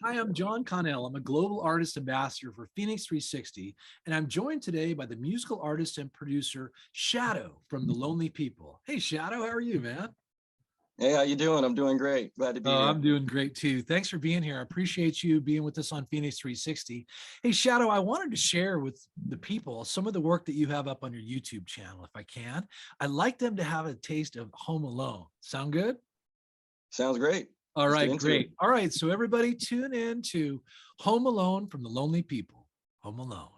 Hi, I'm John Connell. I'm a global artist ambassador for Phoenix 360, and I'm joined today by the musical artist and producer Shadow from The Lonely People. Hey, Shadow, how are you, man? Hey, how you doing? I'm doing great. Glad to be Oh, here. I'm doing great too. Thanks for being here. I appreciate you being with us on Phoenix 360. Hey, Shadow, I wanted to share with the people some of the work that you have up on your YouTube channel, if I can. I'd like them to have a taste of Home Alone. Sound good? Sounds great. All Let's get right, into it. great. All right, so everybody tune in to Home Alone from The Lonely People. Home Alone.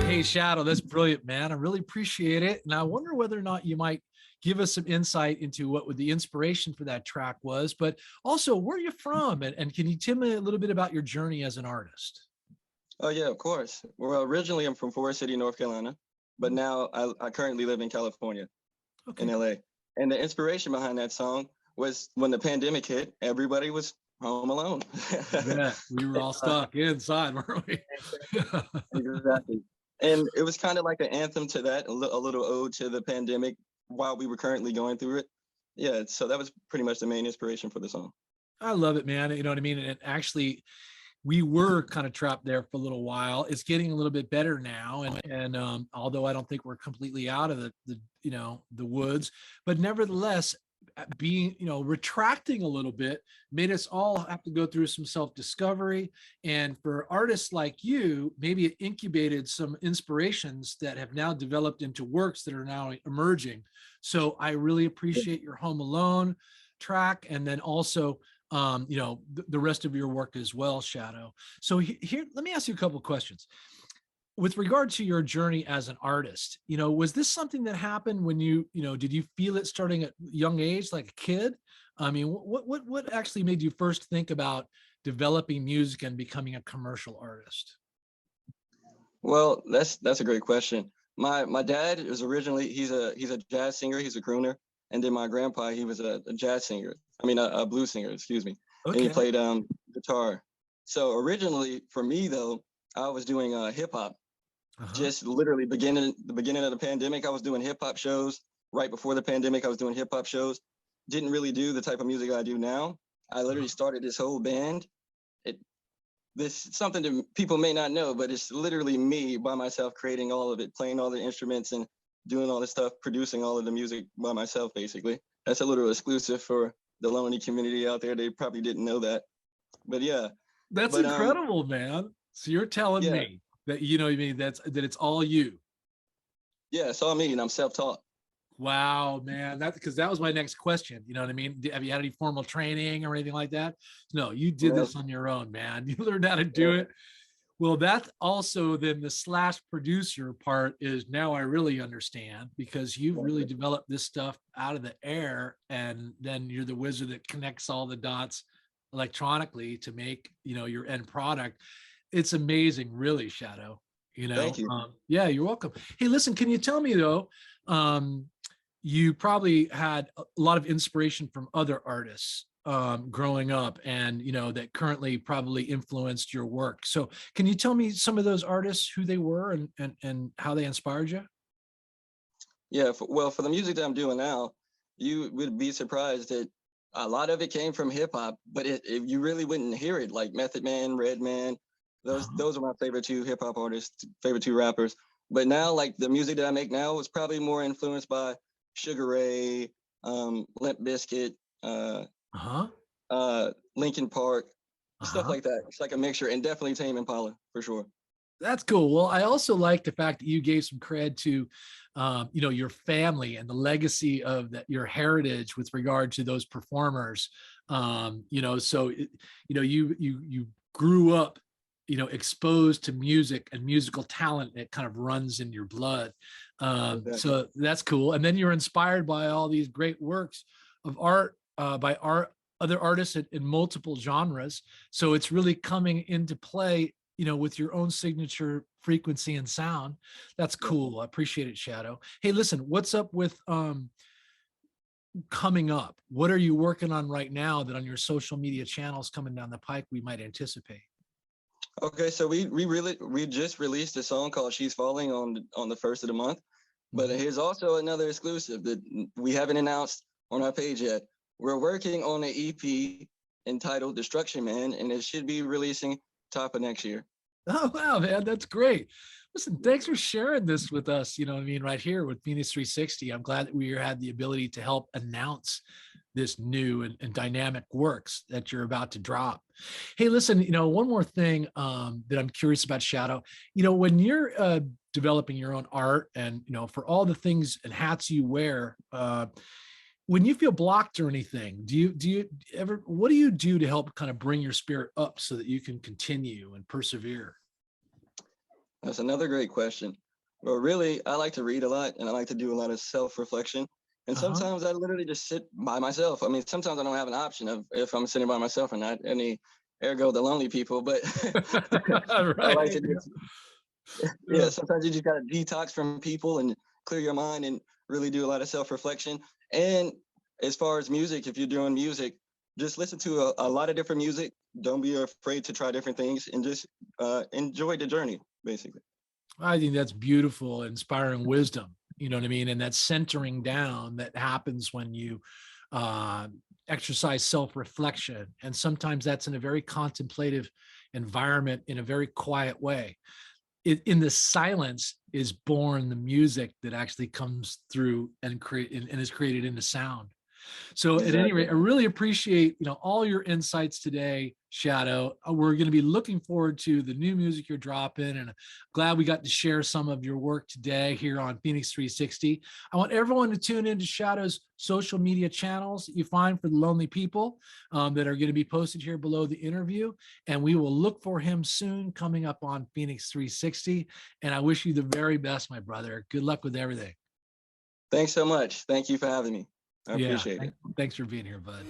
Hey, Shadow, that's brilliant, man. I really appreciate it. And I wonder whether or not you might give us some insight into what would the inspiration for that track was, but also where are you from? And can you tell me a little bit about your journey as an artist? Oh yeah, of course. Well, originally I'm from Forest City, North Carolina, but now I currently live in California, Okay, in cool. LA. And the inspiration behind that song was when the pandemic hit, everybody was home alone. I bet we were all stuck inside, weren't we? Exactly. And it was kind of like an anthem to that, a little ode to the pandemic while we were currently going through it. Yeah, so that was pretty much the main inspiration for the song. I love it, man. You know what I mean? And actually, we were kind of trapped there for a little while. It's getting a little bit better now, and although I don't think we're completely out of the woods, but nevertheless, being retracting a little bit made us all have to go through some self-discovery. And for artists like you, maybe it incubated some inspirations that have now developed into works that are now emerging. So I really appreciate your Home Alone track, and then also the rest of your work as well, Shadow. So here, let me ask you a couple of questions. With regard to your journey as an artist, was this something that happened when did you feel it starting at a young age, like a kid? I mean, what actually made you first think about developing music and becoming a commercial artist? Well, that's a great question. My dad is originally he's a jazz singer, he's a crooner, and then my grandpa he was a jazz singer. I mean a blues singer, excuse me, and he Okay. played guitar. So originally for me though, I was doing hip hop. Uh-huh. Just literally the beginning of the pandemic, I was doing hip hop shows. Right before the pandemic, I was doing hip hop shows. Didn't really do the type of music I do now. I literally Uh-huh. started this whole band. It this is something that people may not know, but it's literally me by myself creating all of it, playing all the instruments and doing all this stuff, producing all of the music by myself, basically. That's a little exclusive for the lonely community out there. They probably didn't know that. But yeah, That's but incredible, man. So you're telling yeah, me that you know what I mean that it's all you. yeah, it's all me and I'm self-taught. Wow, man. That's because that was my next question. You know what I mean? Have you had any formal training or anything like that? No, you did Well, this on your own, man. You learned how to do yeah, it. Well, that's also then the slash producer part is now I really understand because you've really developed this stuff out of the air, and then you're the wizard that connects all the dots electronically to make, your end product. It's amazing, really, Shadow. thank you. Yeah, you're welcome. Hey, listen, can you tell me though, um, you probably had a lot of inspiration from other artists growing up, and that currently probably influenced your work. So can you tell me some of those artists, who they were, and how they inspired you? Yeah, well, for the music that I'm doing now, you would be surprised that a lot of it came from hip hop, but you really wouldn't hear it. Like Method Man, Redman, Uh-huh. those are my favorite two hip hop artists, favorite two rappers. But now, like the music that I make now is probably more influenced by Sugar Ray, Limp Bizkit, Uh-huh. Linkin Park, stuff Uh-huh. like that. It's like a mixture, and definitely Tame Impala for sure. That's cool. Well, I also like the fact that you gave some cred to, your family and the legacy of that, your heritage with regard to those performers. You grew up, exposed to music and musical talent. It kind of runs in your blood. Exactly. So that's cool. And then you're inspired by all these great works of art by art other artists in multiple genres. So it's really coming into play with your own signature frequency and sound. That's Yeah. cool. I appreciate it, Shadow. Hey, listen, what's up with coming up? What are you working on right now that on your social media channels coming down the pike we might anticipate? Okay, so we just released a song called "She's Falling" on the first of the month. But Mhm. here's also another exclusive that we haven't announced on our page yet. We're working on an EP entitled "Destruction Man," and it should be releasing top of next year. Oh, wow, man, that's great. Listen, thanks for sharing this with us. You know what I mean? Right here with Phoenix 360. I'm glad that we had the ability to help announce this new and dynamic works that you're about to drop. Hey, listen, one more thing that I'm curious about, Shadow. When you're developing your own art and, for all the things and hats you wear, when you feel blocked or anything, do you ever, what do you do to help kind of bring your spirit up so that you can continue and persevere? That's another great question. Well, really, I like to read a lot and I like to do a lot of self-reflection. And Uh-huh. sometimes I literally just sit by myself. I mean, sometimes I don't have an option of if I'm sitting by myself or not. Any ergo the lonely people, but I like Right. to just yeah, Yeah. sometimes you just gotta detox from people and clear your mind and really do a lot of self-reflection. And as far as music, if you're doing music, just listen to a lot of different music. Don't be afraid to try different things and just enjoy the journey, basically. I think that's beautiful, inspiring wisdom. You know what I mean? And that centering down that happens when you uh, exercise self reflection. And sometimes that's in a very contemplative environment in a very quiet way. In the silence is born the music that actually comes through and create and is created into sound. So at any Exactly. rate, I really appreciate, all your insights today, Shadow. We're going to be looking forward to the new music you're dropping, and glad we got to share some of your work today here on Phoenix 360. I want everyone to tune into Shadow's social media channels that you find for the lonely people that are going to be posted here below the interview, and we will look for him soon coming up on Phoenix 360. And I wish you the very best, my brother. Good luck with everything. Thanks so much. Thank you for having me. I Yeah, appreciate it. thanks for being here, bud.